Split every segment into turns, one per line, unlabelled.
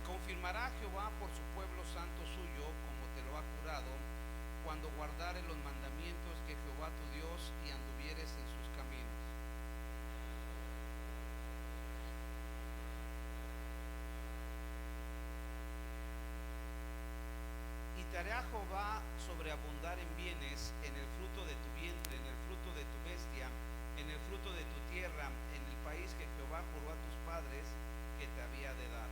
confirmará Jehová por su pueblo santo suyo, como te lo ha jurado, cuando guardares los mandamientos que Jehová tu Dios y anduvieres en sus caminos. Y te hará Jehová sobreabundar en bienes, en el fruto de tu vientre, en el fruto de tu bestia, en el fruto de tu tierra, en el país que Jehová juró a tus padres que te había de dar.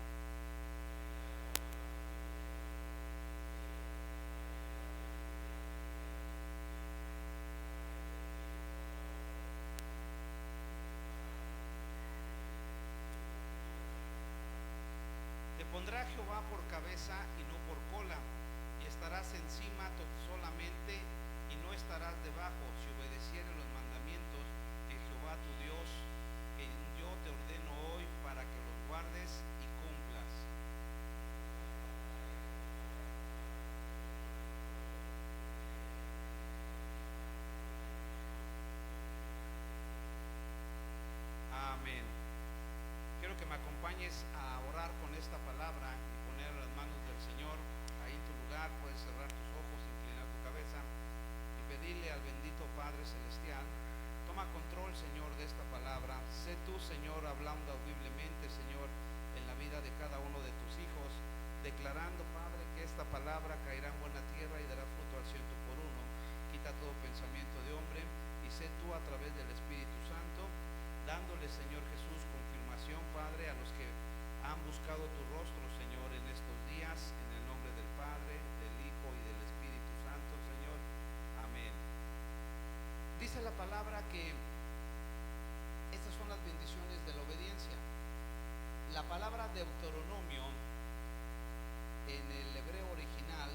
Te pondrá Jehová por cabeza y no por cola, y estarás encima solamente y no estarás debajo, si obedecieres los mandamientos que Jehová tu Dios, que yo te ordeno hoy, para que los guardes y cumplas. Amén. Quiero que me acompañes a orar con esta palabra y poner en las manos del Señor. Ahí en tu lugar puedes cerrar tus ojos, inclinar tu cabeza y pedirle al bendito Padre Celestial: toma control, Señor, de esta palabra. Sé tú, Señor, hablando audiblemente, Señor, en la vida de cada uno de tus hijos, declarando, Padre, que esta palabra caerá en buena tierra y dará fruto al ciento por uno. Quita todo pensamiento de hombre y sé tú a través del Espíritu Santo, dándole, Señor Jesús, confirmación, Padre, a los que han buscado tu rostro, Señor, en estos días, en el nombre del Padre, del Hijo y del Espíritu Santo, Señor. Amén. Dice la palabra que estas son las bendiciones de la obediencia. La palabra Deuteronomio en el hebreo original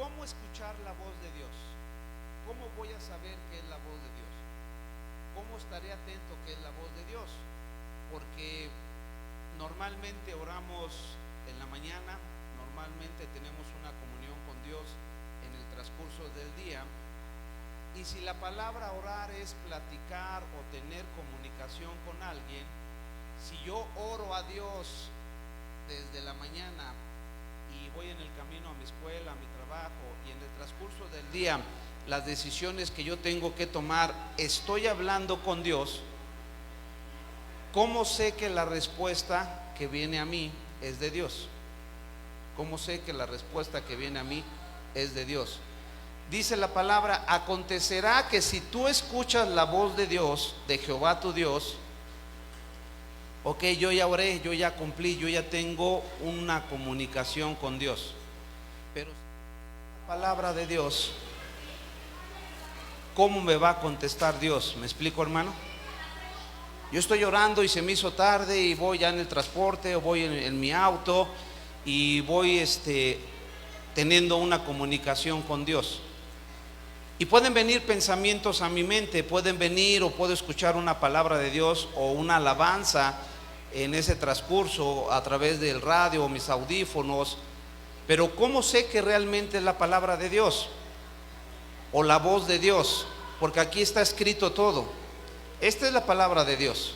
¿cómo escuchar la voz de Dios? ¿Cómo voy a saber qué es la voz de Dios? ¿Cómo estaré atento qué es la voz de Dios? Porque normalmente oramos en la mañana, normalmente tenemos una comunión con Dios en el transcurso del día, y si la palabra orar es platicar o tener comunicación con alguien, si yo oro a Dios desde la mañana y voy en el camino a mi escuela, a mi trabajo, y en el transcurso del día las decisiones que yo tengo que tomar, estoy hablando con Dios, ¿cómo sé que la respuesta que viene a mí es de Dios? ¿Cómo sé que la respuesta que viene a mí es de Dios? Dice la palabra: acontecerá que si tú escuchas la voz de Dios, de Jehová tu Dios, ok, yo ya oré, yo ya cumplí, yo ya tengo una comunicación con Dios, pero la palabra de Dios, ¿cómo me va a contestar Dios? ¿Me explico, hermano? Yo estoy orando y se me hizo tarde y voy ya en el transporte o voy en mi auto y voy teniendo una comunicación con Dios. Y pueden venir pensamientos a mi mente, pueden venir o puedo escuchar una palabra de Dios o una alabanza en ese transcurso a través del radio o mis audífonos, pero ¿cómo sé que realmente es la palabra de Dios o la voz de Dios? Porque aquí está escrito todo. Esta es la palabra de Dios.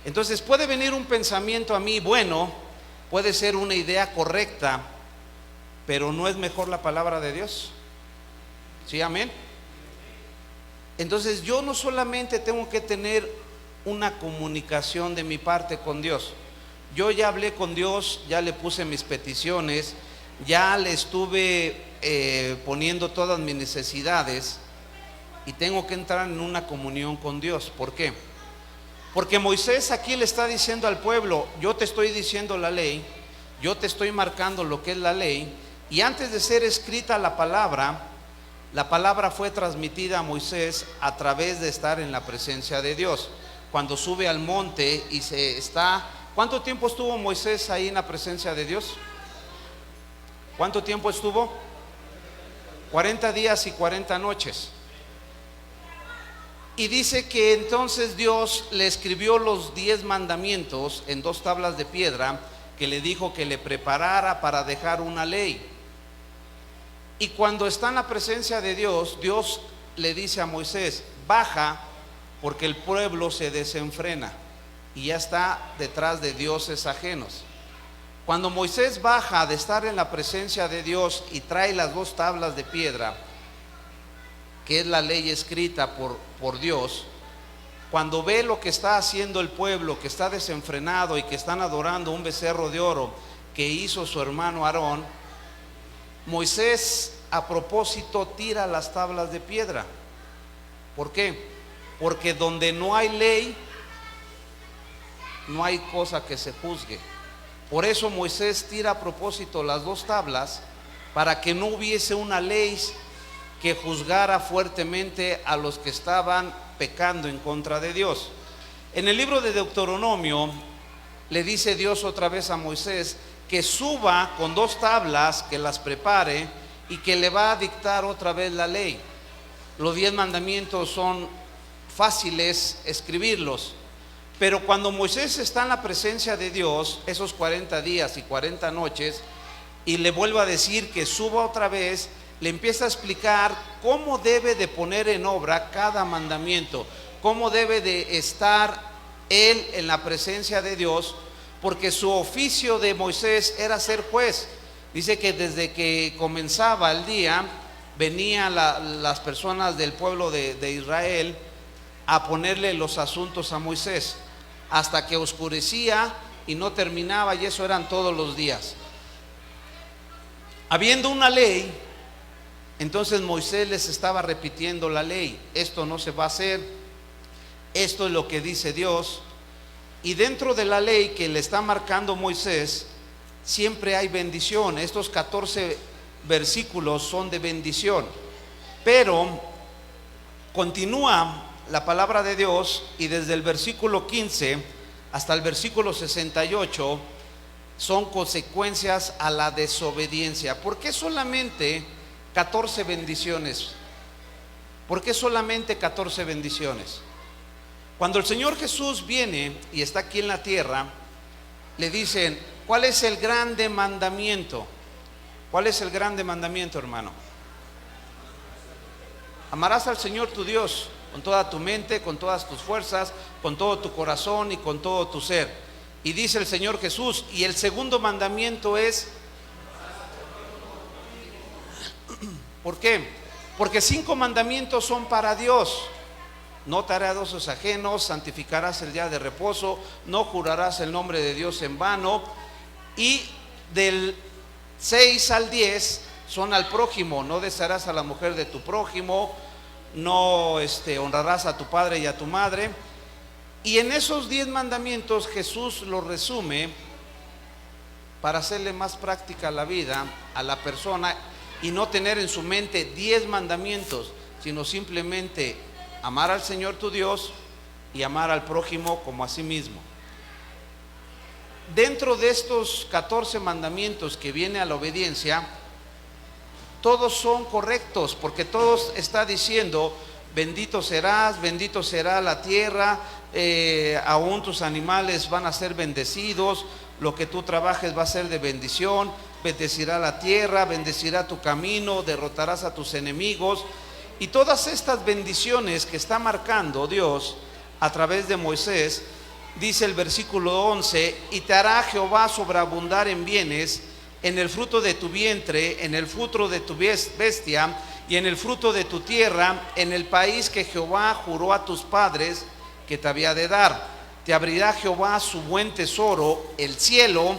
Entonces puede venir un pensamiento a mí bueno, puede ser una idea correcta, pero ¿no es mejor la palabra de Dios? ¿Sí, amén? Entonces yo no solamente tengo que tener una comunicación de mi parte con Dios. Yo ya hablé con Dios, ya le puse mis peticiones, ya le estuve poniendo todas mis necesidades, y tengo que entrar en una comunión con Dios. ¿Por qué? Porque Moisés aquí le está diciendo al pueblo: yo te estoy diciendo la ley, yo te estoy marcando lo que es la ley, y antes de ser escrita la palabra fue transmitida a Moisés a través de estar en la presencia de Dios. Cuando sube al monte y ¿cuánto tiempo estuvo Moisés ahí en la presencia de Dios? ¿Cuánto tiempo estuvo? 40 días y 40 noches. Y dice que entonces Dios le escribió los 10 mandamientos en 2 tablas de piedra, que le dijo que le preparara para dejar una ley. Y cuando está en la presencia de Dios, Dios le dice a Moisés: baja, porque el pueblo se desenfrena y ya está detrás de dioses ajenos. Cuando Moisés baja de estar en la presencia de Dios y trae las 2 tablas de piedra, que es la ley escrita por Dios, cuando ve lo que está haciendo el pueblo, que está desenfrenado y que están adorando un becerro de oro que hizo su hermano Aarón, Moisés a propósito tira las tablas de piedra. ¿Por qué? Porque donde no hay ley, no hay cosa que se juzgue. Por eso Moisés tira a propósito las 2 tablas, para que no hubiese una ley que juzgara fuertemente a los que estaban pecando en contra de Dios. En el libro de Deuteronomio le dice Dios otra vez a Moisés que suba con 2 tablas, que las prepare y que le va a dictar otra vez la ley. Los 10 mandamientos son fáciles escribirlos, pero cuando Moisés está en la presencia de Dios esos 40 días y 40 noches, y le vuelve a decir que suba otra vez, le empieza a explicar cómo debe de poner en obra cada mandamiento, cómo debe de estar él en la presencia de Dios, porque su oficio de Moisés era ser juez. Dice que desde que comenzaba el día, venían las personas del pueblo de Israel a ponerle los asuntos a Moisés, hasta que oscurecía y no terminaba, y eso eran todos los días. Habiendo una ley, entonces Moisés les estaba repitiendo la ley: esto no se va a hacer, esto es lo que dice Dios. Y dentro de la ley que le está marcando Moisés, siempre hay bendición. Estos 14 versículos son de bendición, pero continúa la palabra de Dios, y desde el versículo 15 hasta el versículo 68 son consecuencias a la desobediencia. ¿Por qué solamente 14 bendiciones? ¿Por qué solamente 14 bendiciones? Cuando el Señor Jesús viene y está aquí en la tierra, le dicen: ¿cuál es el grande mandamiento? ¿Cuál es el grande mandamiento, hermano? Amarás al Señor tu Dios con toda tu mente, con todas tus fuerzas, con todo tu corazón y con todo tu ser. Y dice el Señor Jesús: y el segundo mandamiento es... ¿Por qué? Porque 5 mandamientos son para Dios: no te harás dioses ajenos, santificarás el día de reposo, no jurarás el nombre de Dios en vano. Y del 6 al 10 son al prójimo: no desearás a la mujer de tu prójimo, no honrarás a tu padre y a tu madre. Y en esos 10 mandamientos Jesús los resume para hacerle más práctica la vida a la persona, y no tener en su mente 10 mandamientos, sino simplemente amar al Señor tu Dios y amar al prójimo como a sí mismo. Dentro de estos 14 mandamientos que viene a la obediencia, todos son correctos, porque todos está diciendo: bendito serás, bendito será la tierra, aún tus animales van a ser bendecidos, lo que tú trabajes va a ser de bendición, bendecirá la tierra, bendecirá tu camino, derrotarás a tus enemigos. Y todas estas bendiciones que está marcando Dios a través de Moisés, dice el versículo 11: y te hará Jehová sobreabundar en bienes, en el fruto de tu vientre, en el fruto de tu bestia y en el fruto de tu tierra, en el país que Jehová juró a tus padres que te había de dar. Te abrirá Jehová su buen tesoro, el cielo,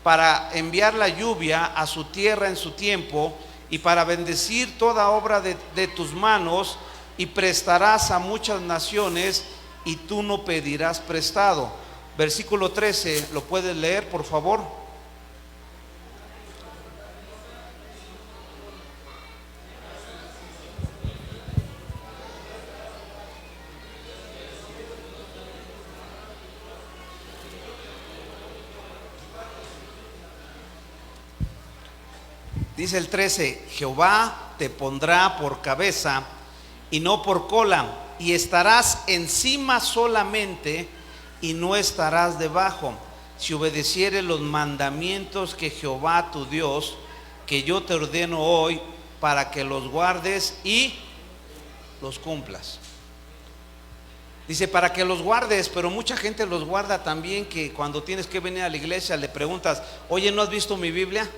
para enviar la lluvia a su tierra en su tiempo, y para bendecir toda obra de tus manos, y prestarás a muchas naciones, y tú no pedirás prestado. Versículo 13, ¿lo puedes leer, por favor? Dice el 13, Jehová te pondrá por cabeza y no por cola, y estarás encima solamente y no estarás debajo, si obedecieres los mandamientos que Jehová tu Dios, que yo te ordeno hoy, para que los guardes y los cumplas. Dice para que los guardes, pero mucha gente los guarda también, que cuando tienes que venir a la iglesia le preguntas, oye, ¿no has visto mi Biblia?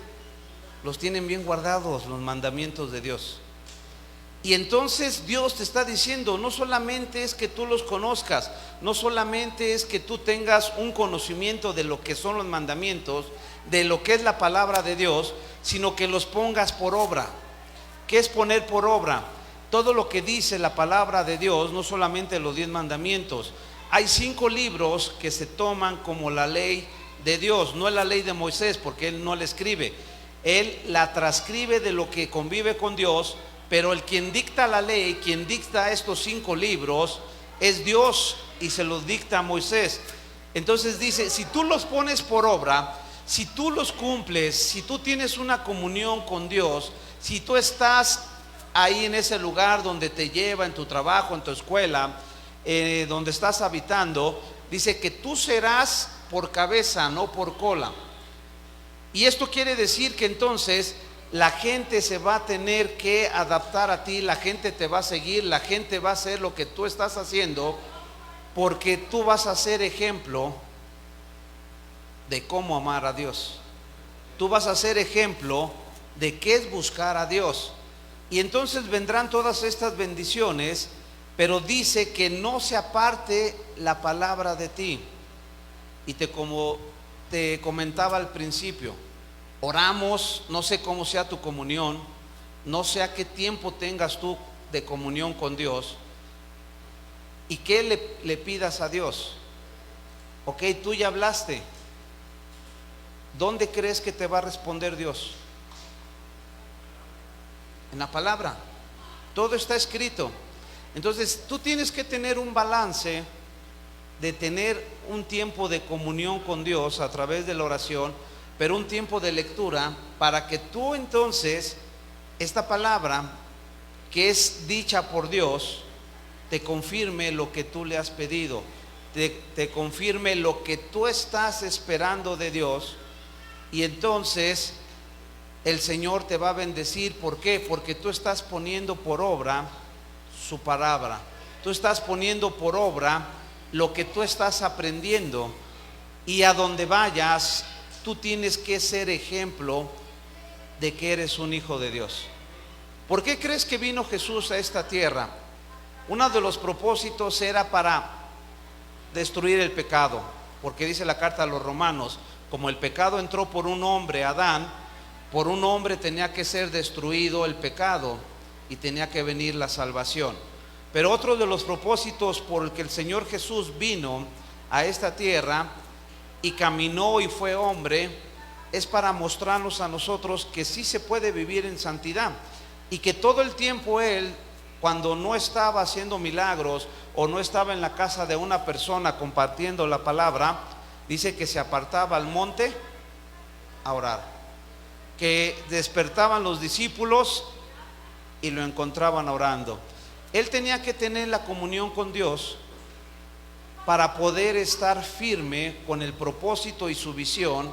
Los tienen bien guardados los mandamientos de Dios. Y entonces Dios te está diciendo, no solamente es que tú los conozcas, no solamente es que tú tengas un conocimiento de lo que son los mandamientos, de lo que es la palabra de Dios, sino que los pongas por obra. ¿Qué es poner por obra? Todo lo que dice la palabra de Dios, no solamente los 10 mandamientos. Hay 5 libros que se toman como la ley de Dios, no es la ley de Moisés, porque él no la escribe. Él la transcribe de lo que convive con Dios, pero el quien dicta la ley, quien dicta estos 5 libros, es Dios, y se los dicta a Moisés. Entonces dice, si tú los pones por obra, si tú los cumples, si tú tienes una comunión con Dios, si tú estás ahí en ese lugar donde te lleva, en tu trabajo, en tu escuela, donde estás habitando, dice que tú serás por cabeza, no por cola. Y esto quiere decir que entonces la gente se va a tener que adaptar a ti, la gente te va a seguir, la gente va a hacer lo que tú estás haciendo, porque tú vas a ser ejemplo de cómo amar a Dios. Tú vas a ser ejemplo de qué es buscar a Dios. Y entonces vendrán todas estas bendiciones, pero dice que no se aparte la palabra de ti. Y como te comentaba al principio, oramos, no sé cómo sea tu comunión, no sé a qué tiempo tengas tú de comunión con Dios y qué le pidas a Dios. Ok, tú ya hablaste. ¿Dónde crees que te va a responder Dios? En la palabra. Todo está escrito. Entonces tú tienes que tener un balance de tener un tiempo de comunión con Dios a través de la oración, pero un tiempo de lectura, para que tú entonces esta palabra que es dicha por Dios te confirme lo que tú le has pedido, te confirme lo que tú estás esperando de Dios. Y entonces el Señor te va a bendecir. ¿Por qué? Porque tú estás poniendo por obra su palabra, tú estás poniendo por obra lo que tú estás aprendiendo, y a donde vayas tú tienes que ser ejemplo de que eres un hijo de Dios. ¿Por qué crees que vino Jesús a esta tierra? Uno de los propósitos era para destruir el pecado, porque dice la carta a los Romanos, como el pecado entró por un hombre, Adán, por un hombre tenía que ser destruido el pecado y tenía que venir la salvación. Pero otro de los propósitos por el que el Señor Jesús vino a esta tierra y caminó y fue hombre, es para mostrarnos a nosotros que sí se puede vivir en santidad, y que todo el tiempo Él, cuando no estaba haciendo milagros o no estaba en la casa de una persona compartiendo la palabra, dice que se apartaba al monte a orar, que despertaban los discípulos y lo encontraban orando. Él tenía que tener la comunión con Dios para poder estar firme con el propósito y su visión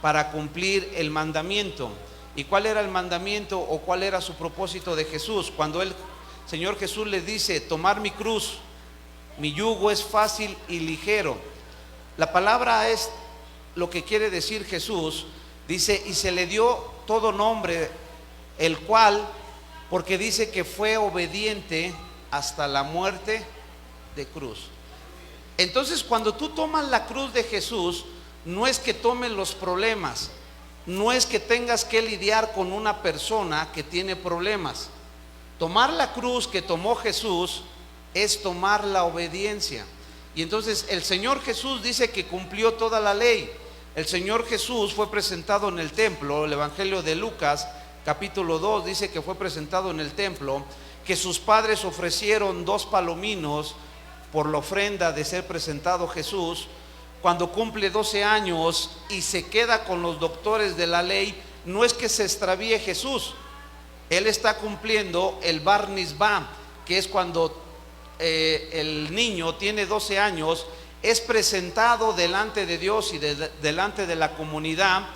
para cumplir el mandamiento. ¿Y cuál era el mandamiento o cuál era su propósito de Jesús? Cuando el Señor Jesús les dice, tomar mi cruz, mi yugo es fácil y ligero. La palabra es lo que quiere decir Jesús, Dice, y se le dio todo nombre, el cual, porque dice que fue obediente hasta la muerte de cruz. Entonces, cuando tú tomas la cruz de Jesús, no es que tomes los problemas, no es que tengas que lidiar con una persona que tiene problemas. Tomar la cruz que tomó Jesús es tomar la obediencia. Y entonces el Señor Jesús dice que cumplió toda la ley. El Señor Jesús fue presentado en el templo. El Evangelio de Lucas capítulo 2 dice que fue presentado en el templo, que sus padres ofrecieron 2 palominos por la ofrenda de ser presentado Jesús. Cuando cumple 12 años y se queda con los doctores de la ley, no es que se extravíe Jesús. Él está cumpliendo el Bar Mitzvah, que es cuando el niño tiene 12 años, es presentado delante de Dios y delante de la comunidad,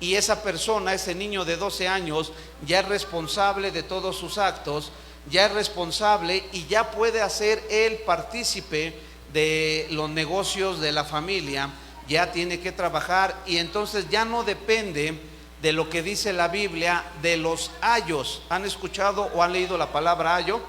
y esa persona, ese niño de 12 años, ya es responsable de todos sus actos, ya es responsable y ya puede hacer él partícipe de los negocios de la familia, ya tiene que trabajar, y entonces ya no depende de lo que dice la Biblia de los ayos. ¿Han escuchado o han leído la palabra ayo?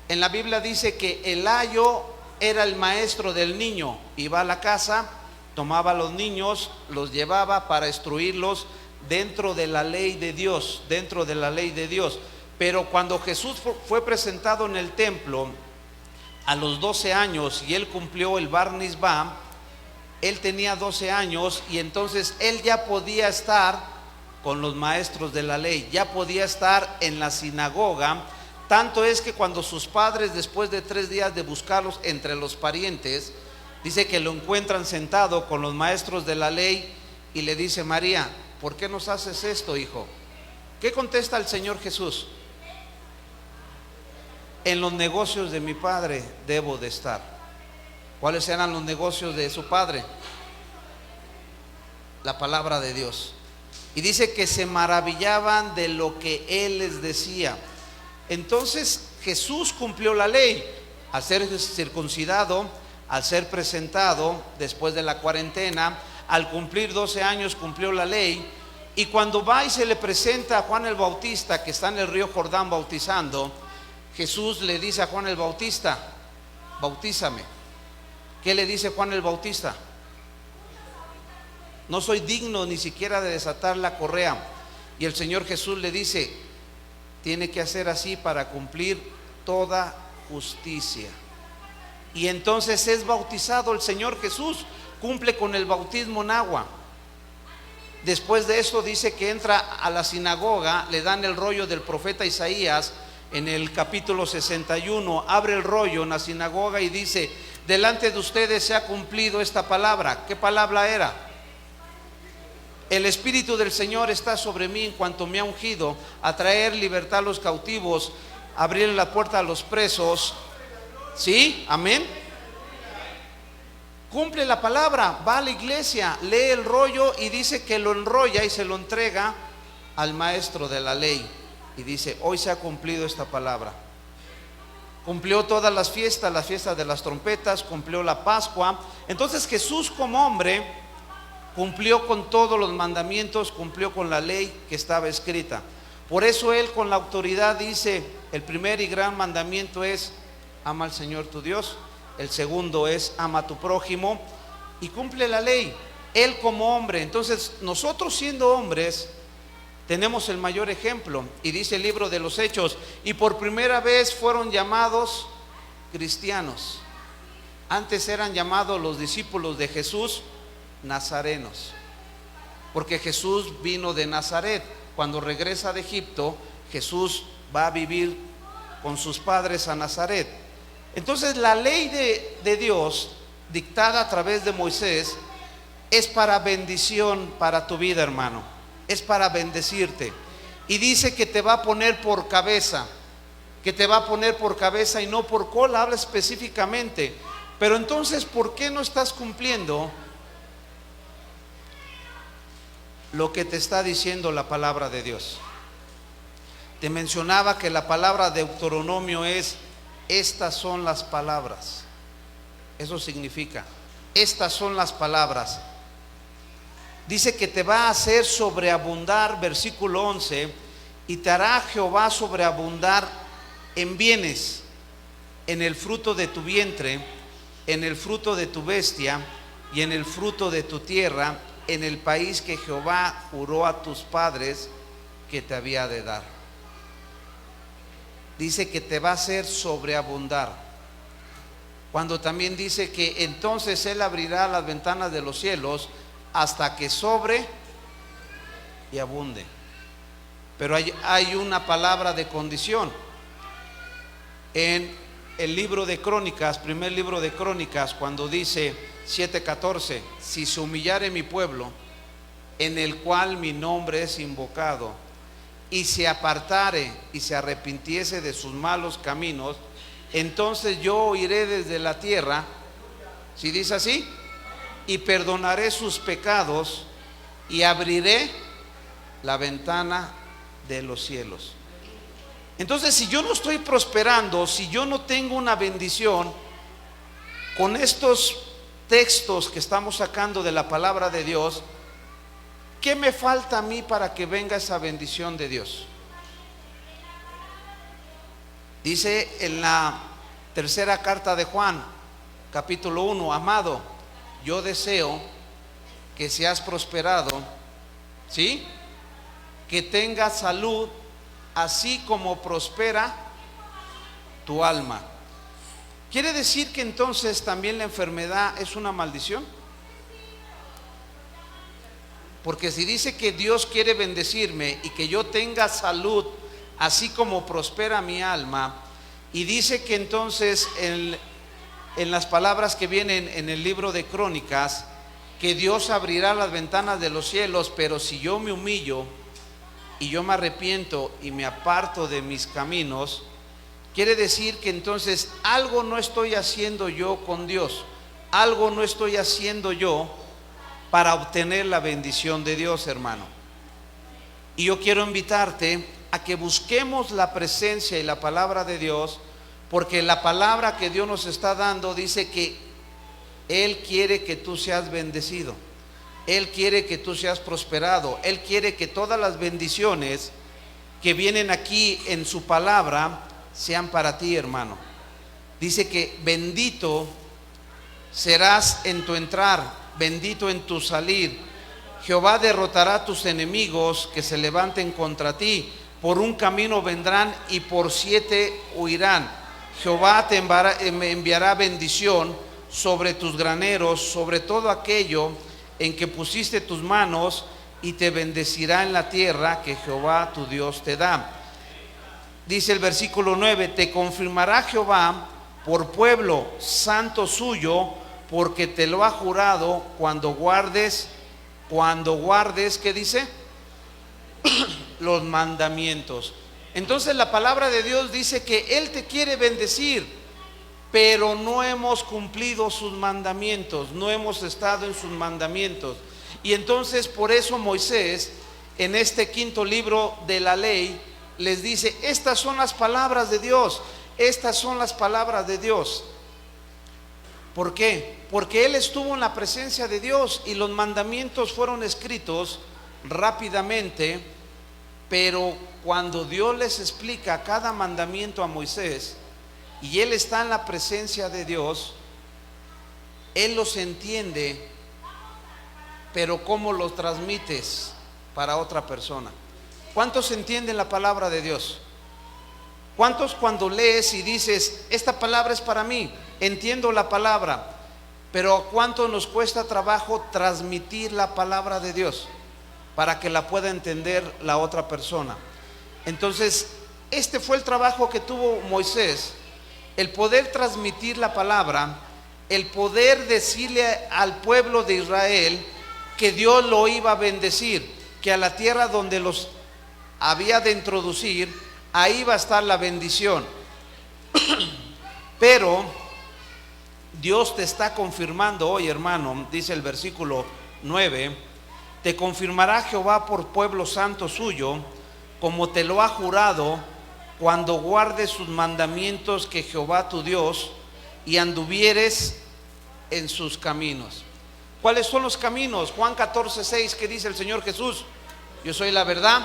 En la Biblia dice que el ayo era el maestro del niño. Iba a la casa, tomaba a los niños, los llevaba para instruirlos dentro de la ley de Dios, dentro de la ley de Dios. Pero cuando Jesús fue presentado en el templo a los 12 años y él cumplió el Bar Mitzvah, él tenía 12 años y entonces él ya podía estar con los maestros de la ley, ya podía estar en la sinagoga. Tanto es que cuando sus padres, después de 3 días de buscarlos entre los parientes, dice que lo encuentran sentado con los maestros de la ley y le dice: María, ¿por qué nos haces esto, hijo? ¿Qué contesta el Señor Jesús? En los negocios de mi padre debo de estar. ¿Cuáles eran los negocios de su padre? La palabra de Dios. Y dice que se maravillaban de lo que él les decía. Entonces Jesús cumplió la ley al ser circuncidado, al ser presentado después de la cuarentena, al cumplir 12 años cumplió la ley. Y cuando va y se le presenta a Juan el Bautista, que está en el río Jordán bautizando, Jesús le dice a Juan el Bautista: bautízame. ¿Qué le dice Juan el Bautista? No soy digno ni siquiera de desatar la correa. Y el Señor Jesús le dice: tiene que hacer así para cumplir toda justicia. Y entonces es bautizado el Señor Jesús, cumple con el bautismo en agua. Después de esto dice que entra a la sinagoga, le dan el rollo del profeta Isaías en el capítulo 61, abre el rollo en la sinagoga y dice: delante de ustedes se ha cumplido esta palabra. ¿Qué palabra era? El Espíritu del Señor está sobre mí en cuanto me ha ungido a traer libertad a los cautivos, abrir la puerta a los presos. ¿Sí? Amén. Cumple la palabra, va a la iglesia, lee el rollo y dice que lo enrolla y se lo entrega al maestro de la ley. Y dice: hoy se ha cumplido esta palabra. Cumplió todas las fiestas de las trompetas, cumplió la Pascua. Entonces Jesús, como hombre, cumplió con todos los mandamientos, cumplió con la ley que estaba escrita. Por eso él con la autoridad dice: el primer y gran mandamiento es: ama al Señor tu Dios. El segundo es: ama a tu prójimo. Y cumple la ley, él como hombre. Entonces nosotros, siendo hombres, tenemos el mayor ejemplo. Y dice el libro de los Hechos: y por primera vez fueron llamados cristianos. Antes eran llamados los discípulos de Jesús nazarenos, porque Jesús vino de Nazaret. Cuando regresa de Egipto, Jesús va a vivir con sus padres a Nazaret. Entonces la ley de Dios, dictada a través de Moisés, es para bendición para tu vida, hermano. Es para bendecirte. Y dice que te va a poner por cabeza, que te va a poner por cabeza y no por cola. Habla específicamente. Pero entonces, ¿por qué no estás cumpliendo lo que te está diciendo la palabra de Dios? Te mencionaba que la palabra Deuteronomio es: estas son las palabras. Eso significa: estas son las palabras. Dice que te va a hacer sobreabundar, versículo 11, y te hará Jehová sobreabundar en bienes, en el fruto de tu vientre, en el fruto de tu bestia y en el fruto de tu tierra, en el país que Jehová juró a tus padres que te había de dar. Dice que te va a hacer sobreabundar. Cuando también dice que entonces Él abrirá las ventanas de los cielos hasta que sobre y abunde. Pero hay una palabra de condición. En el libro de Crónicas, primer libro de Crónicas, cuando dice 7:14, si se humillare mi pueblo, en el cual mi nombre es invocado, y se apartare y se arrepintiese de sus malos caminos, entonces yo oiré desde la tierra, si dice así, y perdonaré sus pecados y abriré la ventana de los cielos. Entonces, si yo no estoy prosperando, si yo no tengo una bendición, con estos textos que estamos sacando de la palabra de Dios, ¿qué me falta a mí para que venga esa bendición de Dios? Dice en la tercera carta de Juan, capítulo 1, amado, yo deseo que seas prosperado, ¿sí? Que tengas salud, así como prospera tu alma. ¿Quiere decir que entonces también la enfermedad es una maldición? Porque si dice que Dios quiere bendecirme y que yo tenga salud, así como prospera mi alma, y dice que entonces en las palabras que vienen en el libro de Crónicas, que Dios abrirá las ventanas de los cielos, pero si yo me humillo y yo me arrepiento y me aparto de mis caminos, quiere decir que entonces algo no estoy haciendo yo con Dios, algo no estoy haciendo yo para obtener la bendición de Dios, hermano. Y yo quiero invitarte a que busquemos la presencia y la palabra de Dios, porque la palabra que Dios nos está dando dice que Él quiere que tú seas bendecido, Él quiere que tú seas prosperado, Él quiere que todas las bendiciones que vienen aquí en su palabra sean para ti, hermano. Dice que bendito serás en tu entrar, bendito en tu salir. Jehová derrotará a tus enemigos que se levanten contra ti. Por un camino vendrán y por 7 huirán. Jehová te enviará bendición sobre tus graneros, sobre todo aquello en que pusiste tus manos, y te bendecirá en la tierra que Jehová tu Dios te da. Dice el versículo 9, te confirmará Jehová por pueblo santo suyo, porque te lo ha jurado cuando guardes, ¿qué dice? Los mandamientos. Entonces la palabra de Dios dice que Él te quiere bendecir, pero no hemos cumplido sus mandamientos, no hemos estado en sus mandamientos. Y entonces por eso Moisés, en este 5.º libro de la ley, les dice, estas son las palabras de Dios, estas son las palabras de Dios. ¿Por qué? Porque él estuvo en la presencia de Dios y los mandamientos fueron escritos rápidamente, pero cuando Dios les explica cada mandamiento a Moisés y él está en la presencia de Dios, él los entiende, pero ¿cómo los transmites para otra persona? ¿Cuántos entienden la palabra de Dios? ¿Cuántos cuando lees y dices, esta palabra es para mí, entiendo la palabra, pero cuánto nos cuesta trabajo transmitir la palabra de Dios para que la pueda entender la otra persona? Entonces, este fue el trabajo que tuvo Moisés, el poder transmitir la palabra, el poder decirle al pueblo de Israel que Dios lo iba a bendecir, que a la tierra donde los había de introducir, ahí va a estar la bendición. Pero Dios te está confirmando hoy, hermano, dice el versículo 9, te confirmará Jehová por pueblo santo suyo, como te lo ha jurado, cuando guardes sus mandamientos que Jehová tu Dios y anduvieres en sus caminos. ¿Cuáles son los caminos? Juan 14:6, ¿qué dice el Señor Jesús? Yo soy la verdad,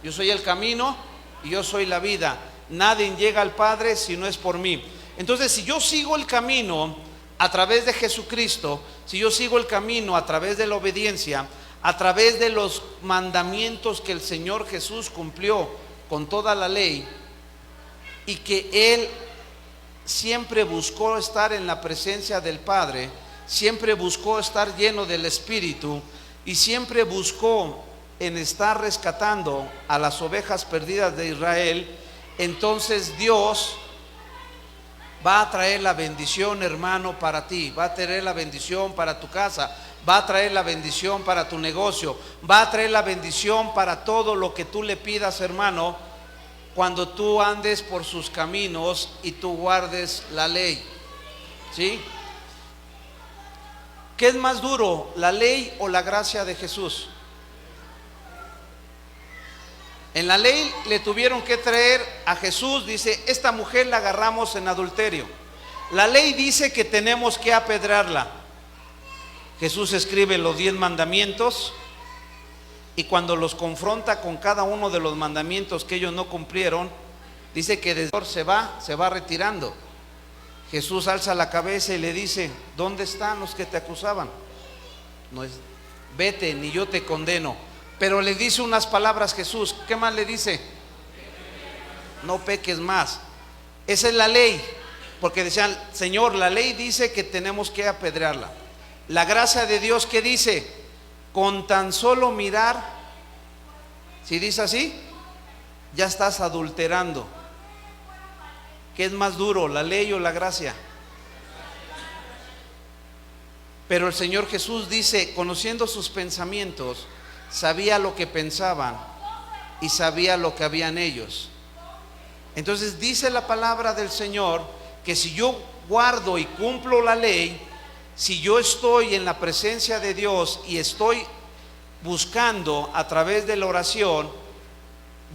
yo soy el camino y yo soy la vida. Nadie llega al Padre si no es por mí. Entonces, si yo sigo el camino a través de Jesucristo, si yo sigo el camino a través de la obediencia, a través de los mandamientos que el Señor Jesús cumplió con toda la ley, y que Él siempre buscó estar en la presencia del Padre, siempre buscó estar lleno del Espíritu, y siempre buscó en estar rescatando a las ovejas perdidas de Israel, entonces Dios va a traer la bendición, hermano, para ti. Va a traer la bendición para tu casa, va a traer la bendición para tu negocio, va a traer la bendición para todo lo que tú le pidas, hermano, cuando tú andes por sus caminos y tú guardes la ley. ¿Sí? ¿Qué es más duro, la ley o la gracia de Jesús? En la ley le tuvieron que traer a Jesús, dice, esta mujer la agarramos en adulterio. La ley dice que tenemos que apedrearla. Jesús escribe los 10 mandamientos y cuando los confronta con cada uno de los mandamientos que ellos no cumplieron, dice que desde se va retirando. Jesús alza la cabeza y le dice, ¿dónde están los que te acusaban? No es, vete, ni yo te condeno. Pero le dice unas palabras Jesús. ¿Qué más le dice? No peques más. Esa es la ley. Porque decían, Señor, la ley dice que tenemos que apedrearla. La gracia de Dios, ¿qué dice? Con tan solo mirar, si dice así, ya estás adulterando. ¿Qué es más duro, la ley o la gracia? Pero el Señor Jesús dice, conociendo sus pensamientos, sabía lo que pensaban y sabía lo que habían ellos. Entonces dice la palabra del Señor que si yo guardo y cumplo la ley, si yo estoy en la presencia de Dios y estoy buscando a través de la oración,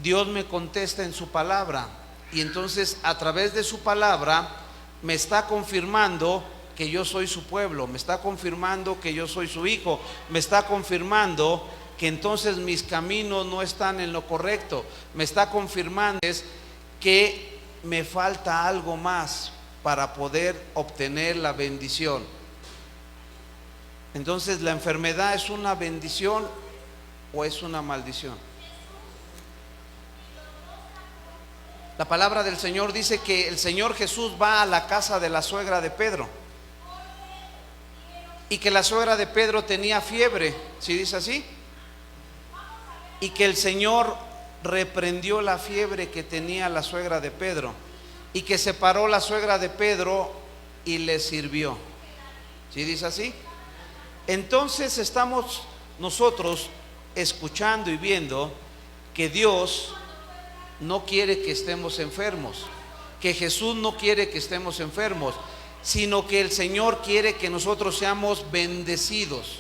Dios me contesta en su palabra. Y entonces a través de su palabra me está confirmando que yo soy su pueblo, me está confirmando que yo soy su hijo, me está confirmando que entonces mis caminos no están en lo correcto, me está confirmando que me falta algo más para poder obtener la bendición. Entonces, ¿la enfermedad es una bendición o es una maldición? La palabra del Señor dice que el Señor Jesús va a la casa de la suegra de Pedro y que la suegra de Pedro tenía fiebre, ¿sí dice así? Y que el Señor reprendió la fiebre que tenía la suegra de Pedro y que se paró la suegra de Pedro y le sirvió. ¿Sí dice así? Entonces estamos nosotros escuchando y viendo que Dios no quiere que estemos enfermos, que Jesús no quiere que estemos enfermos, sino que el Señor quiere que nosotros seamos bendecidos.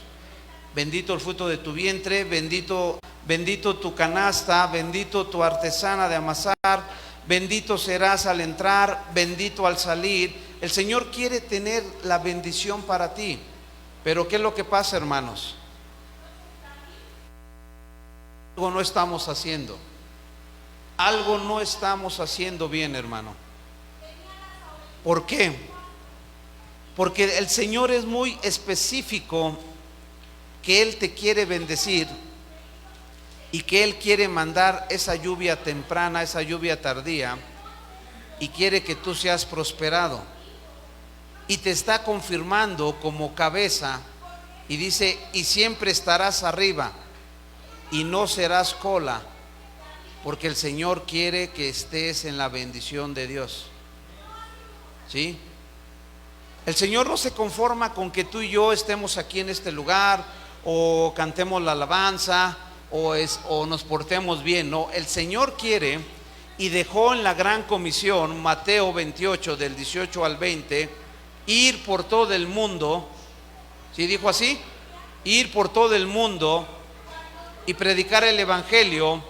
Bendito el fruto de tu vientre, bendito tu canasta, bendito tu artesana de amasar, bendito serás al entrar, bendito al salir. El Señor quiere tener la bendición para ti. Pero ¿qué es lo que pasa, hermanos? Algo no estamos haciendo. Algo no estamos haciendo bien, hermano. ¿Por qué? Porque el Señor es muy específico, que Él te quiere bendecir y que Él quiere mandar esa lluvia temprana, esa lluvia tardía, y quiere que tú seas prosperado. Y te está confirmando como cabeza y dice, y siempre estarás arriba y no serás cola, porque el Señor quiere que estés en la bendición de Dios. ¿Sí? El Señor no se conforma con que tú y yo estemos aquí en este lugar o cantemos la alabanza o nos portemos bien. No, el Señor quiere y dejó en la gran comisión, Mateo 28 del 18 al 20, ir por todo el mundo. ¿Sí dijo así? Ir por todo el mundo y predicar el evangelio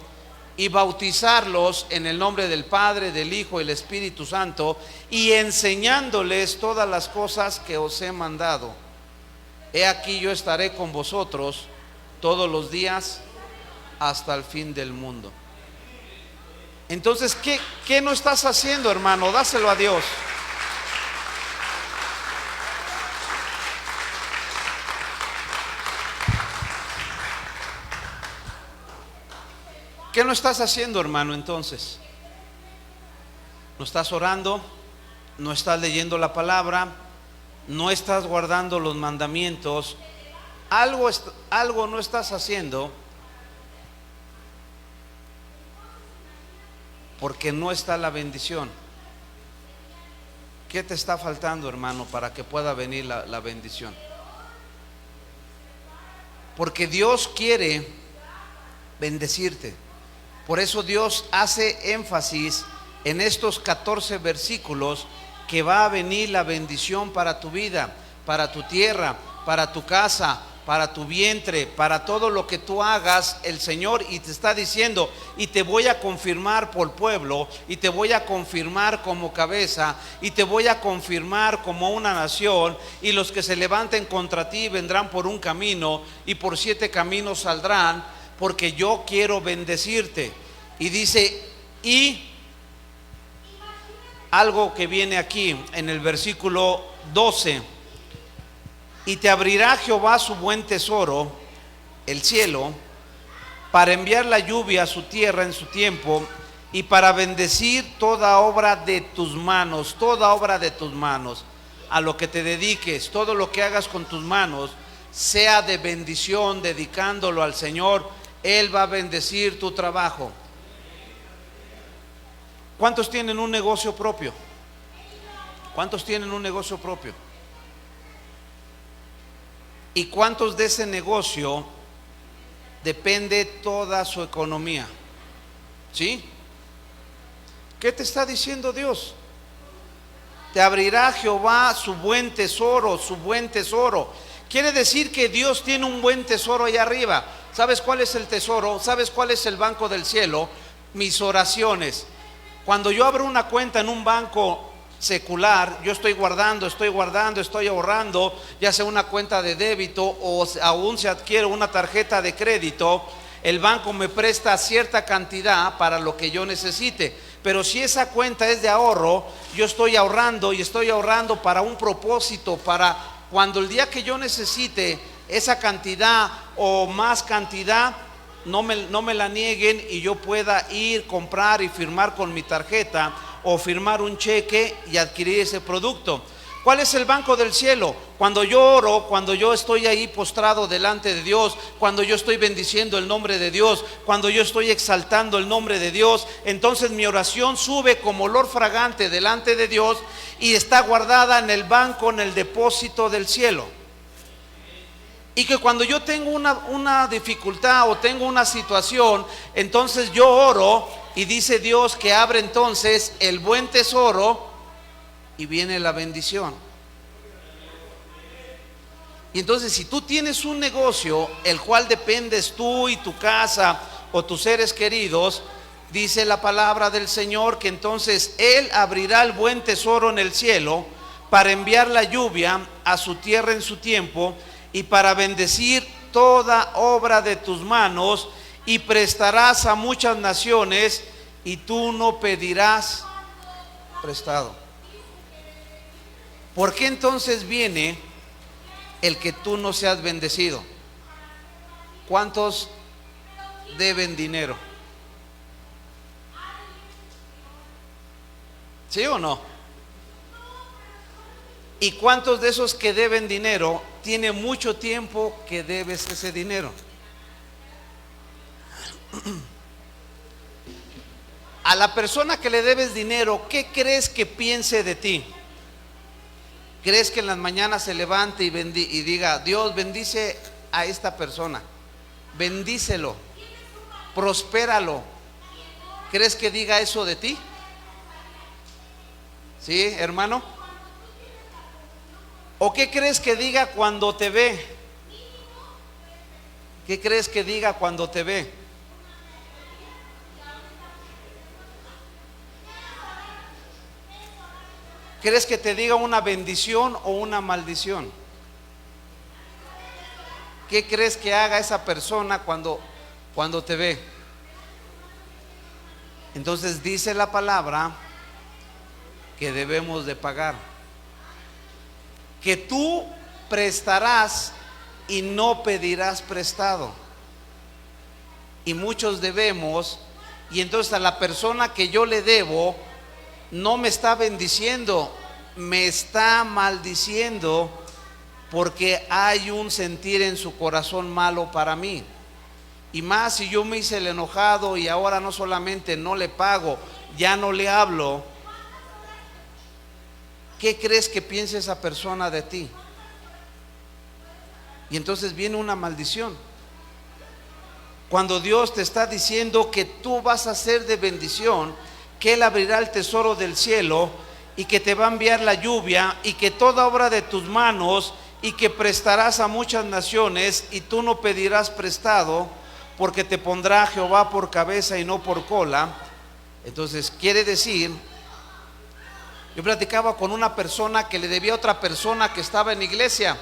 y bautizarlos en el nombre del Padre, del Hijo y del Espíritu Santo, y enseñándoles todas las cosas que os he mandado. he aquí yo estaré con vosotros todos los días hasta el fin del mundo. Entonces, ¿qué no estás haciendo, hermano? Dáselo a Dios. ¿Qué no estás haciendo, hermano? Entonces, no estás orando, no estás leyendo la palabra, no estás guardando los mandamientos, algo no estás haciendo, porque no está la bendición. ¿Qué te está faltando, hermano, para que pueda venir la bendición? Porque Dios quiere bendecirte. Por eso Dios hace énfasis en estos 14 versículos que va a venir la bendición para tu vida, para tu tierra, para tu casa, para tu vientre, para todo lo que tú hagas. El Señor y te está diciendo: y te voy a confirmar por pueblo, y te voy a confirmar como cabeza, y te voy a confirmar como una nación, y los que se levanten contra ti vendrán por un camino, y por 7 caminos saldrán, porque yo quiero bendecirte. Y dice, y algo que viene aquí en el versículo 12: y te abrirá Jehová su buen tesoro, el cielo, para enviar la lluvia a su tierra en su tiempo, y para bendecir toda obra de tus manos. Toda obra de tus manos, a lo que te dediques, todo lo que hagas con tus manos, sea de bendición, dedicándolo al Señor. Él va a bendecir tu trabajo. ¿Cuántos tienen un negocio propio? ¿Cuántos tienen un negocio propio? ¿Y cuántos de ese negocio depende toda su economía? ¿Sí? ¿Qué te está diciendo Dios? Te abrirá Jehová su buen tesoro, su buen tesoro. Quiere decir que Dios tiene un buen tesoro allá arriba. ¿Sabes cuál es el tesoro? ¿Sabes cuál es el banco del cielo? Mis oraciones. Cuando yo abro una cuenta en un banco secular, yo estoy guardando, estoy ahorrando, ya sea una cuenta de débito o aún se adquiere una tarjeta de crédito. El banco me presta cierta cantidad para lo que yo necesite, pero si esa cuenta es de ahorro, yo estoy ahorrando y estoy ahorrando para un propósito, para cuando el día que yo necesite esa cantidad o más cantidad, no me la nieguen y yo pueda ir, comprar y firmar con mi tarjeta o firmar un cheque y adquirir ese producto. ¿Cuál es el banco del cielo? Cuando yo oro, cuando yo estoy ahí postrado delante de Dios, cuando yo estoy bendiciendo el nombre de Dios, cuando yo estoy exaltando el nombre de Dios, entonces mi oración sube como olor fragante delante de Dios y está guardada en el banco, en el depósito del cielo. Y que cuando yo tengo una dificultad o tengo una situación, entonces yo oro y dice Dios que abre entonces el buen tesoro y viene la bendición. Y entonces, si tú tienes un negocio el cual dependes tú y tu casa o tus seres queridos, dice la palabra del Señor que entonces Él abrirá el buen tesoro en el cielo para enviar la lluvia a su tierra en su tiempo, y para bendecir toda obra de tus manos, y prestarás a muchas naciones, y tú no pedirás prestado. ¿Por qué entonces viene el que tú no seas bendecido? ¿Cuántos deben dinero? ¿Sí o no? ¿Y cuántos de esos que deben dinero tiene mucho tiempo que debes ese dinero? A la persona que le debes dinero, ¿qué crees que piense de ti? ¿Crees que en las mañanas se levante y diga: Dios bendice a esta persona, bendícelo, prospéralo? ¿Crees que diga eso de ti? ¿Sí, hermano? ¿O qué crees que diga cuando te ve? ¿Qué crees que diga cuando te ve? ¿Crees que te diga una bendición o una maldición? ¿Qué crees que haga esa persona cuando te ve? Entonces dice la palabra que debemos de pagar, que tú prestarás y no pedirás prestado. Y muchos debemos, y entonces a la persona que yo le debo no me está bendiciendo, me está maldiciendo, porque hay un sentir en su corazón malo para mí. Y más si yo me hice el enojado y ahora no solamente no le pago, ya no le hablo, ¿qué crees que piense esa persona de ti? Y entonces viene una maldición. Cuando Dios te está diciendo que tú vas a ser de bendición, que Él abrirá el tesoro del cielo y que te va a enviar la lluvia y que toda obra de tus manos, y que prestarás a muchas naciones y tú no pedirás prestado, porque te pondrá Jehová por cabeza y no por cola. Entonces quiere decir, yo platicaba con una persona que le debía a otra persona que estaba en la iglesia,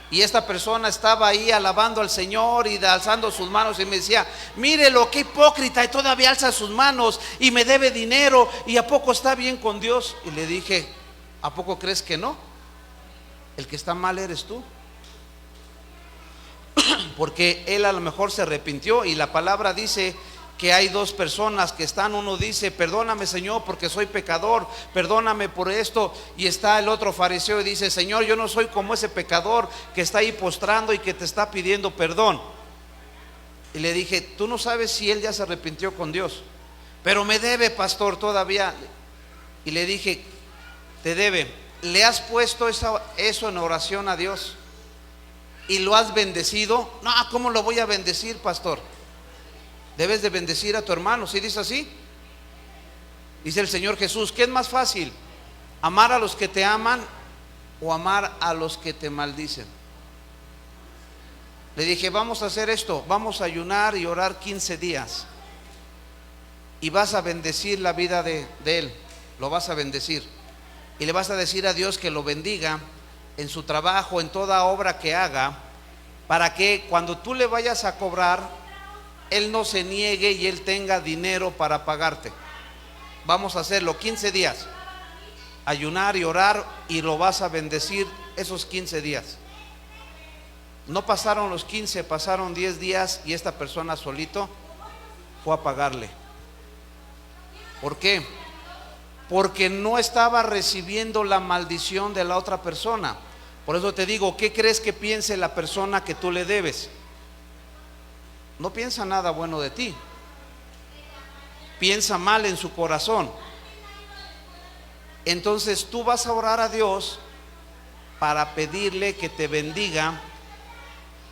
y esta persona estaba ahí alabando al Señor y alzando sus manos, y me decía: mírelo, qué hipócrita, y todavía alza sus manos y me debe dinero, y ¿a poco está bien con Dios? Y le dije: ¿a poco crees que no? El que está mal eres tú, porque él a lo mejor se arrepintió, y la palabra dice que hay dos personas que están, uno dice: perdóname, Señor, porque soy pecador, perdóname por esto, y está el otro fariseo y dice: Señor, yo no soy como ese pecador que está ahí postrando y que te está pidiendo perdón. Y le dije: tú no sabes si él ya se arrepintió con Dios. Pero me debe, pastor, todavía. Y le dije: te debe. ¿Le has puesto eso en oración a Dios? ¿Y lo has bendecido? No, ¿cómo lo voy a bendecir, pastor? Debes de bendecir a tu hermano. ¿Sí dice así? Dice el Señor Jesús: ¿qué es más fácil? ¿Amar a los que te aman o amar a los que te maldicen? Le dije: vamos a hacer esto, vamos a ayunar y orar 15 días, y vas a bendecir la vida de él, lo vas a bendecir, y le vas a decir a Dios que lo bendiga en su trabajo, en toda obra que haga, para que cuando tú le vayas a cobrar, él no se niegue y él tenga dinero para pagarte. Vamos a hacerlo 15 días, ayunar y orar, y lo vas a bendecir esos 15 días. No pasaron los 15, pasaron 10 días, y esta persona solito fue a pagarle. ¿Por qué? Porque no estaba recibiendo la maldición de la otra persona. Por eso te digo, ¿qué crees que piense la persona que tú le debes? No piensa nada bueno de ti, piensa mal en su corazón. Entonces tú vas a orar a Dios para pedirle que te bendiga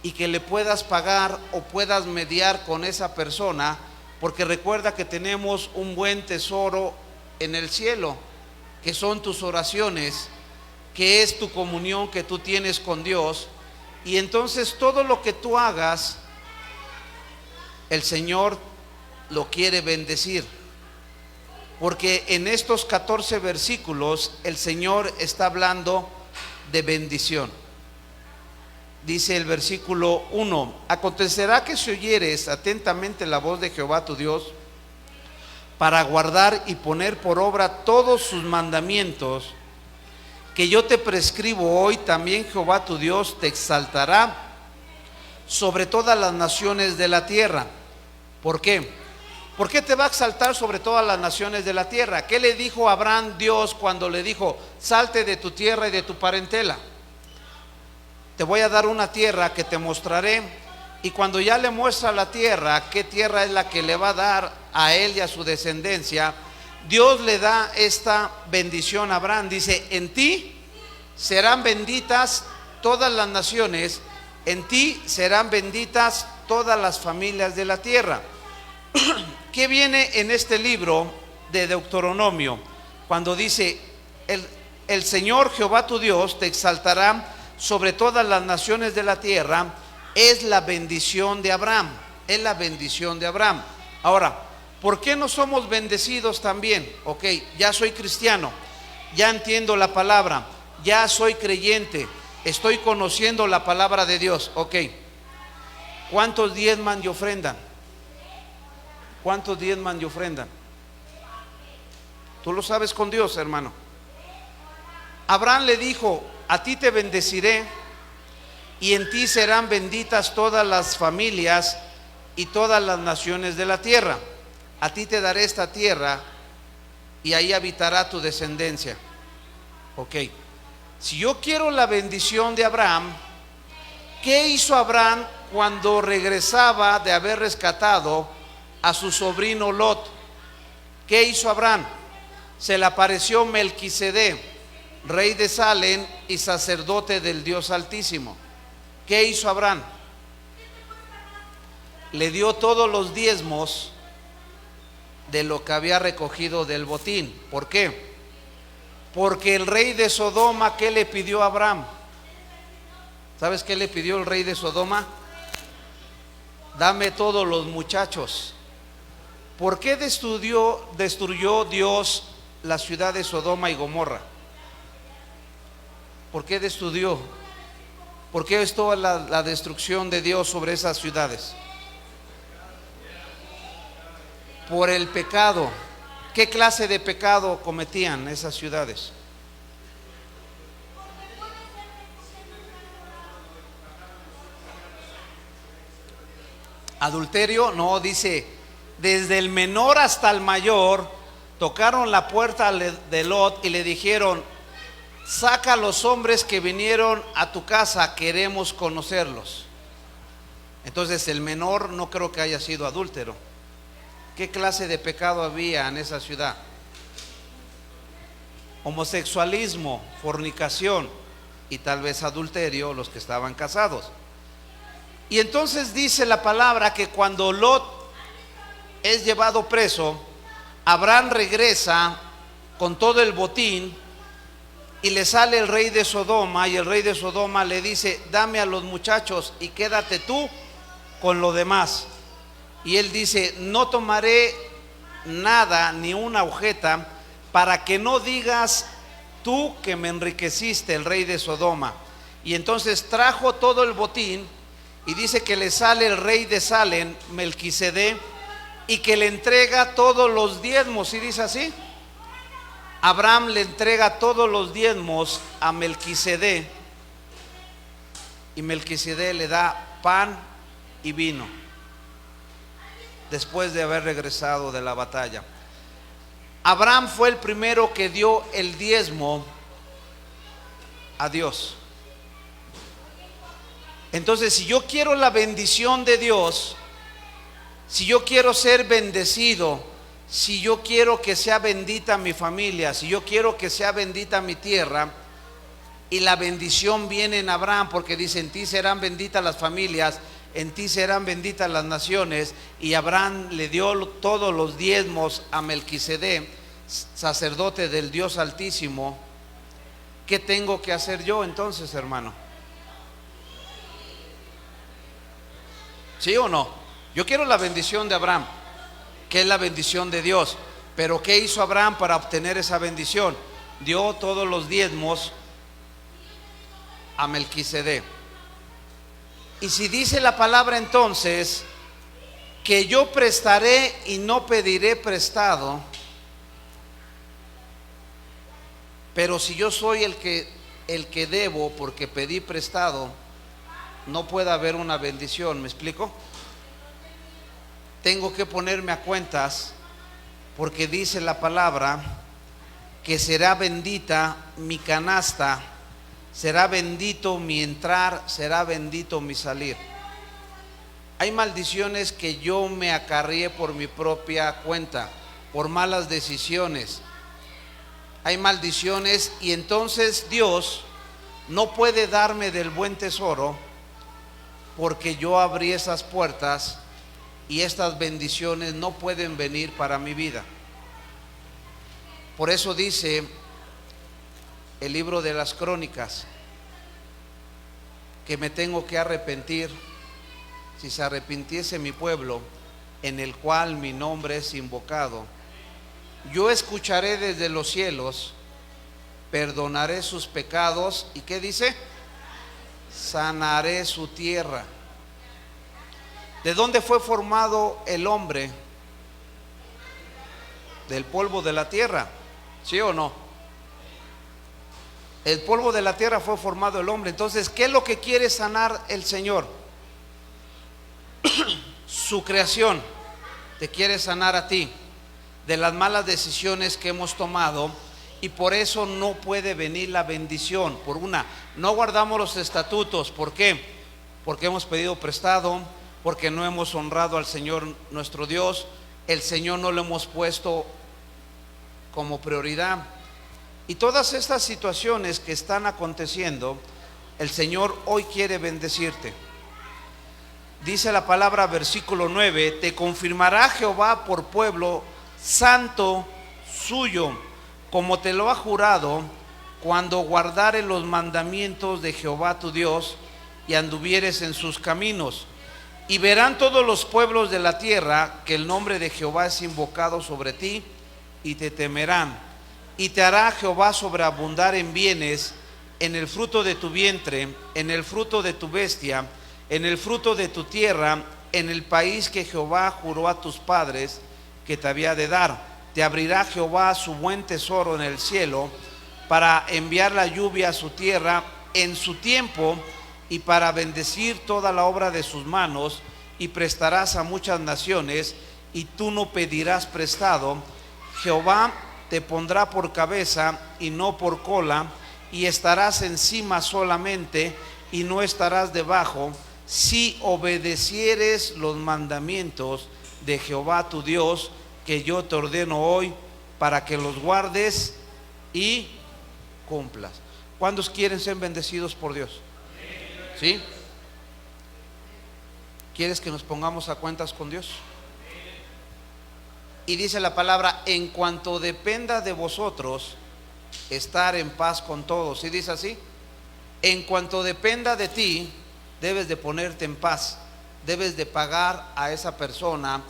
y que le puedas pagar o puedas mediar con esa persona, porque recuerda que tenemos un buen tesoro en el cielo, que son tus oraciones, que es tu comunión que tú tienes con Dios. Y entonces todo lo que tú hagas, el Señor lo quiere bendecir, porque en estos 14 versículos el Señor está hablando de bendición. Dice el versículo 1: acontecerá que si oyeres atentamente la voz de Jehová tu Dios, para guardar y poner por obra todos sus mandamientos que yo te prescribo hoy, también Jehová tu Dios te exaltará sobre todas las naciones de la tierra. ¿Por qué? ¿Por qué te va a exaltar sobre todas las naciones de la tierra? ¿Qué le dijo a Abraham Dios cuando le dijo: salte de tu tierra y de tu parentela? Te voy a dar una tierra que te mostraré. Y cuando ya le muestra la tierra, qué tierra es la que le va a dar a él y a su descendencia, Dios le da esta bendición a Abraham. Dice: en ti serán benditas todas las naciones, en ti serán benditas todas las familias de la tierra. ¿Qué viene en este libro de Deuteronomio? Cuando dice: el Señor Jehová tu Dios te exaltará sobre todas las naciones de la tierra. Es la bendición de Abraham, es la bendición de Abraham. Ahora, ¿por qué no somos bendecidos también? Ok, ya soy cristiano, ya entiendo la palabra, ya soy creyente, estoy conociendo la palabra de Dios. Ok, ¿Cuántos diezman y ofrendan? ¿Cuántos diezman y ofrendan? Tú lo sabes con Dios, hermano. Abraham le dijo: a ti te bendeciré, y en ti serán benditas todas las familias y todas las naciones de la tierra. A ti te daré esta tierra, y ahí habitará tu descendencia. Ok, si yo quiero la bendición de Abraham, ¿qué hizo Abraham cuando regresaba de haber rescatado a su sobrino Lot? ¿Qué hizo Abraham? Se le apareció Melquisedec, rey de Salem y sacerdote del Dios Altísimo. ¿Qué hizo Abraham? Le dio todos los diezmos de lo que había recogido del botín. ¿Por qué? Porque el rey de Sodoma, ¿qué le pidió a Abraham? ¿Sabes qué le pidió el rey de Sodoma? Dame todos los muchachos. ¿Por qué destruyó Dios la ciudad de Sodoma y Gomorra? ¿Por qué destruyó? ¿Por qué es toda la destrucción de Dios sobre esas ciudades? Por el pecado. ¿Qué clase de pecado cometían esas ciudades? Adulterio, no, dice, desde el menor hasta el mayor tocaron la puerta de Lot y le dijeron: saca a los hombres que vinieron a tu casa, queremos conocerlos. Entonces el menor no creo que haya sido adúltero. ¿Qué clase de pecado había en esa ciudad? Homosexualismo, fornicación y tal vez adulterio, los que estaban casados. Y entonces dice la palabra que cuando Lot es llevado preso, Abraham regresa con todo el botín y le sale el rey de Sodoma, y el rey de Sodoma le dice: dame a los muchachos y quédate tú con lo demás. Y él dice: no tomaré nada, ni una agujeta, para que no digas tú que me enriqueciste, el rey de Sodoma. Y entonces trajo todo el botín, y dice que le sale el rey de Salem, Melquisedec, y que le entrega todos los diezmos. Y dice así: Abraham le entrega todos los diezmos a Melquisedec, y Melquisedec le da pan y vino después de haber regresado de la batalla. Abraham fue el primero que dio el diezmo a Dios. Entonces, si yo quiero la bendición de Dios, si yo quiero ser bendecido, si yo quiero que sea bendita mi familia, si yo quiero que sea bendita mi tierra, y la bendición viene en Abraham, porque dice: en ti serán benditas las familias, en ti serán benditas las naciones. Y Abraham le dio todos los diezmos a Melquisedec, sacerdote del Dios Altísimo. ¿Qué tengo que hacer yo entonces, hermano? ¿Sí o no? Yo quiero la bendición de Abraham, que es la bendición de Dios. Pero ¿qué hizo Abraham para obtener esa bendición? Dio todos los diezmos a Melquisedec. Y si dice la palabra entonces que yo prestaré y no pediré prestado, pero si yo soy el que debo porque pedí prestado, no puede haber una bendición. ¿Me explico? Tengo que ponerme a cuentas, porque dice la palabra que será bendita mi canasta, será bendito mi entrar, será bendito mi salir. Hay maldiciones que yo me acarrié por mi propia cuenta, por malas decisiones. Hay maldiciones, y entonces Dios no puede darme del buen tesoro, porque yo abrí esas puertas, y estas bendiciones no pueden venir para mi vida. Por eso dice el libro de las Crónicas que me tengo que arrepentir. Si se arrepintiese mi pueblo, en el cual mi nombre es invocado, yo escucharé desde los cielos, perdonaré sus pecados. ¿Y qué dice? Sanaré su tierra. ¿De dónde fue formado el hombre? Del polvo de la tierra, ¿sí o no? El polvo de la tierra fue formado el hombre. Entonces, ¿qué es lo que quiere sanar el Señor? Su creación. Te quiere sanar a ti de las malas decisiones que hemos tomado, y por eso no puede venir la bendición. Por una, no guardamos los estatutos. ¿Por qué? Porque hemos pedido prestado, porque no hemos honrado al Señor nuestro Dios. El Señor no lo hemos puesto como prioridad. Y todas estas situaciones que están aconteciendo, el Señor hoy quiere bendecirte. Dice la palabra, versículo 9: te confirmará Jehová por pueblo santo suyo, como te lo ha jurado, cuando guardares los mandamientos de Jehová tu Dios y anduvieres en sus caminos. Y verán todos los pueblos de la tierra que el nombre de Jehová es invocado sobre ti, y te temerán. Y te hará Jehová sobreabundar en bienes, en el fruto de tu vientre, en el fruto de tu bestia, en el fruto de tu tierra, en el país que Jehová juró a tus padres que te había de dar. Te abrirá Jehová su buen tesoro en el cielo, para enviar la lluvia a su tierra en su tiempo, y para bendecir toda la obra de sus manos. Y prestarás a muchas naciones, y tú no pedirás prestado. Jehová te pondrá por cabeza y no por cola, y estarás encima solamente y no estarás debajo, si obedecieres los mandamientos de Jehová tu Dios, que yo te ordeno hoy, para que los guardes y cumplas. ¿Cuántos quieren ser bendecidos por Dios? ¿Sí? ¿Quieres que nos pongamos a cuentas con Dios? Y dice la palabra, en cuanto dependa de vosotros, estar en paz con todos. ¿Sí dice así? En cuanto dependa de ti, debes de ponerte en paz. Debes de pagar a esa persona,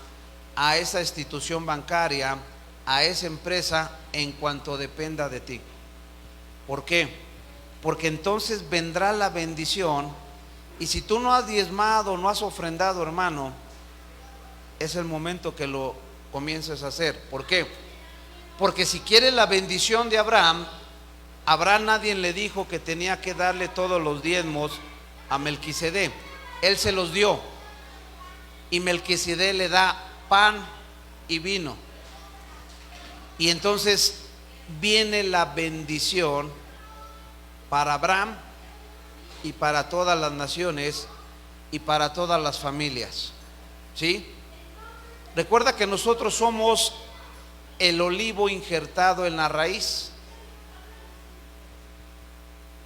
a esa institución bancaria, a esa empresa, en cuanto dependa de ti. ¿Por qué? Porque entonces vendrá la bendición. Y si tú no has diezmado, no has ofrendado, hermano, es el momento que lo comiences a hacer. ¿Por qué? Porque si quieres la bendición de Abraham, Abraham nadie le dijo que tenía que darle todos los diezmos a Melquisedec. Él se los dio, y Melquisedec le da pan y vino. Y entonces viene la bendición para Abraham y para todas las naciones y para todas las familias. ¿Sí? Recuerda que nosotros somos el olivo injertado en la raíz.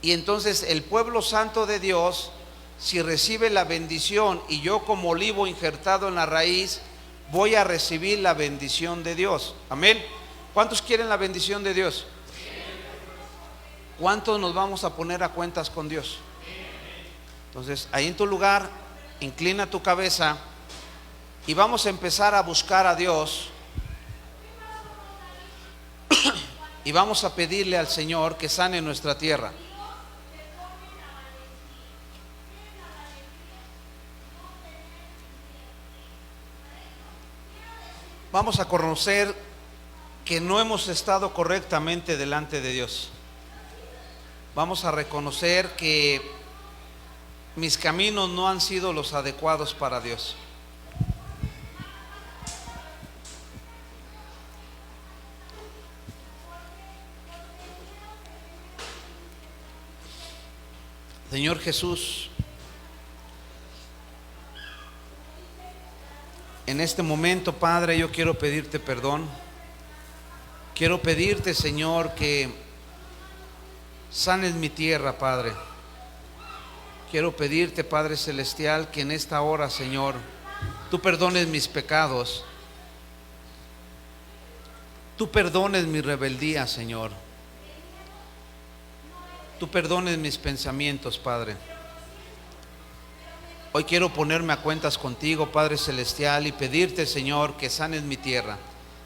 Y entonces el pueblo santo de Dios, si recibe la bendición, y yo como olivo injertado en la raíz, voy a recibir la bendición de Dios. Amén. ¿Cuántos quieren la bendición de Dios? ¿Cuántos nos vamos a poner a cuentas con Dios? Entonces, ahí en tu lugar, inclina tu cabeza y vamos a empezar a buscar a Dios. Y vamos a pedirle al Señor que sane nuestra tierra. Vamos a conocer que no hemos estado correctamente delante de Dios. Vamos a reconocer que mis caminos no han sido los adecuados para Dios. Señor Jesús, en este momento, Padre, yo quiero pedirte perdón. Quiero pedirte, Señor, que sanes mi tierra, Padre. Quiero pedirte, Padre Celestial, que en esta hora, Señor, tú perdones mis pecados. Tú perdones mi rebeldía, Señor. Tú perdones mis pensamientos, Padre. Hoy quiero ponerme a cuentas contigo, Padre Celestial, y pedirte, Señor, que sanes mi tierra.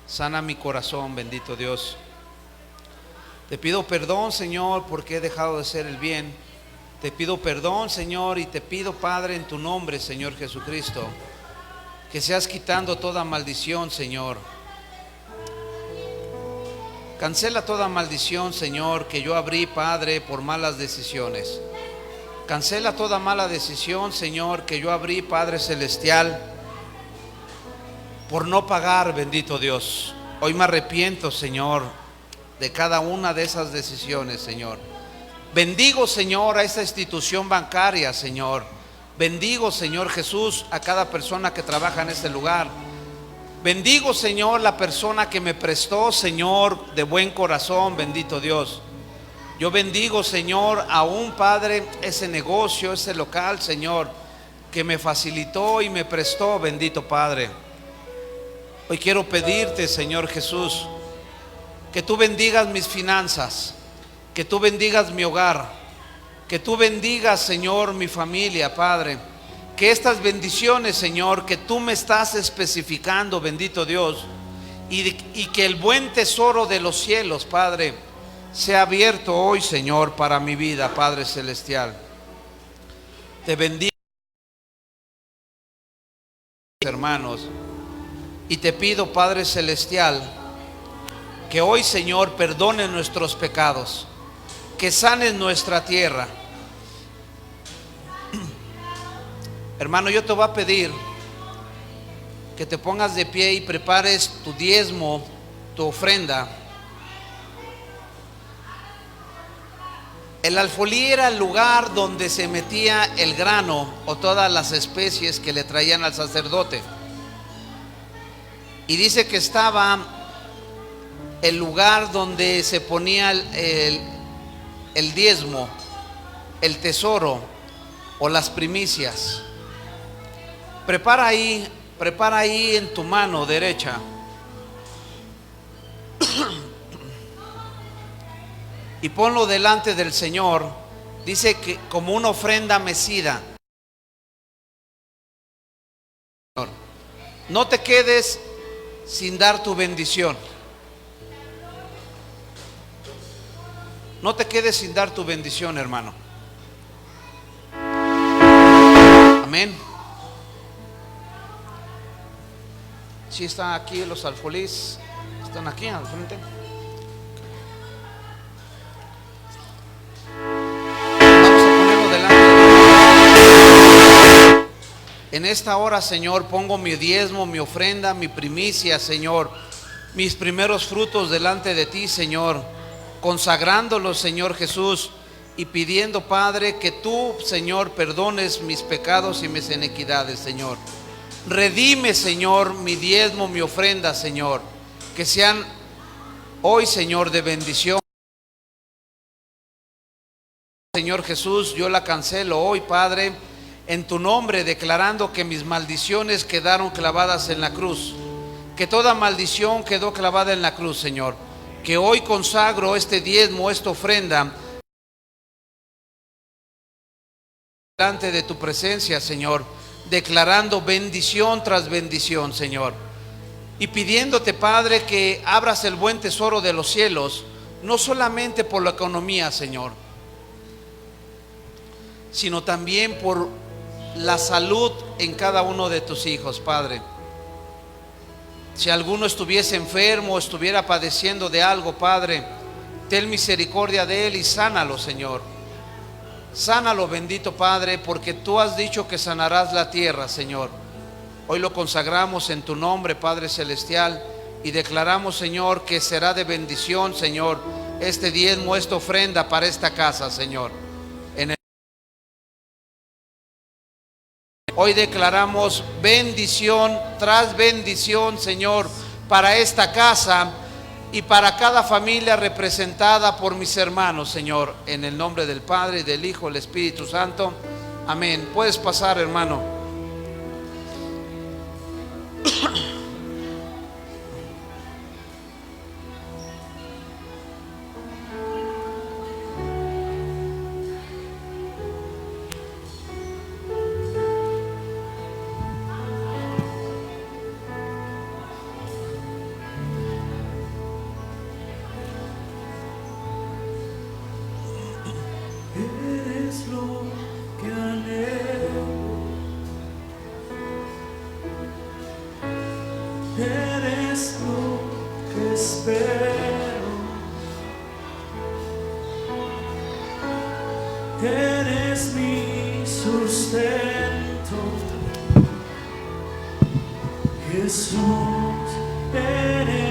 Sana mi corazón, bendito Dios. Te pido perdón, Señor, porque he dejado de hacer el bien. Te pido perdón, Señor, y te pido, Padre, en tu nombre, Señor Jesucristo, que seas quitando toda maldición, Señor. Cancela toda maldición, Señor, que yo abrí, Padre, por malas decisiones. Cancela toda mala decisión, Señor, que yo abrí, Padre Celestial, por no pagar, bendito Dios. Hoy me arrepiento, Señor, de cada una de esas decisiones, Señor. Bendigo, Señor, a esta institución bancaria, Señor. Bendigo, Señor Jesús, a cada persona que trabaja en este lugar. Bendigo, Señor, la persona que me prestó, Señor, de buen corazón, bendito Dios. Yo bendigo, Señor, aún, Padre, ese negocio, ese local, Señor, que me facilitó y me prestó, bendito Padre. Hoy quiero pedirte, Señor Jesús, que tú bendigas mis finanzas, que tú bendigas mi hogar, que tú bendigas, Señor, mi familia, Padre. Que estas bendiciones, Señor, que tú me estás especificando, bendito Dios, y que el buen tesoro de los cielos, Padre, sea abierto hoy, Señor, para mi vida, Padre Celestial. Te bendigo, hermanos, y te pido, Padre Celestial, que hoy, Señor, perdone nuestros pecados, que sanes nuestra tierra. Hermano, yo te voy a pedir que te pongas de pie y prepares tu diezmo, tu ofrenda. El alfolí era el lugar donde se metía el grano o todas las especies que le traían al sacerdote. Y dice que estaba el lugar donde se ponía el diezmo, el tesoro o las primicias. Prepara ahí en tu mano derecha y ponlo delante del Señor. Dice que como una ofrenda mecida. No te quedes sin dar tu bendición. No te quedes sin dar tu bendición, hermano. Amén. Si están aquí los alfolís, están aquí al frente. Vamos a ponerlo delante. En esta hora, Señor, pongo mi diezmo, mi ofrenda, mi primicia, Señor, mis primeros frutos delante de ti, Señor, consagrándolos, Señor Jesús, y pidiendo, Padre, que tú, Señor, perdones mis pecados y mis iniquidades, Señor. Redime, Señor, mi diezmo, mi ofrenda, Señor, que sean hoy, Señor, de bendición. Señor Jesús, yo la cancelo hoy, Padre, en tu nombre, declarando que mis maldiciones quedaron clavadas en la cruz, que toda maldición quedó clavada en la cruz, Señor. Que hoy consagro este diezmo, esta ofrenda, delante de tu presencia, Señor, declarando bendición tras bendición, Señor, y pidiéndote, Padre, que abras el buen tesoro de los cielos, no solamente por la economía, Señor, sino también por la salud en cada uno de tus hijos, Padre. Si alguno estuviese enfermo, estuviera padeciendo de algo, Padre, ten misericordia de él y sánalo, Señor. Sánalo, bendito Padre, porque tú has dicho que sanarás la tierra, Señor. Hoy lo consagramos en tu nombre, Padre Celestial, y declaramos, Señor, que será de bendición, Señor, este diezmo, esta ofrenda para esta casa, Señor. Hoy declaramos bendición tras bendición, Señor, para esta casa y para cada familia representada por mis hermanos, Señor, en el nombre del Padre, y del Hijo, y del Espíritu Santo. Amén. Puedes pasar, hermano.
Eres lo que anhelo, espero. Eres mi sustento, Jesús, eres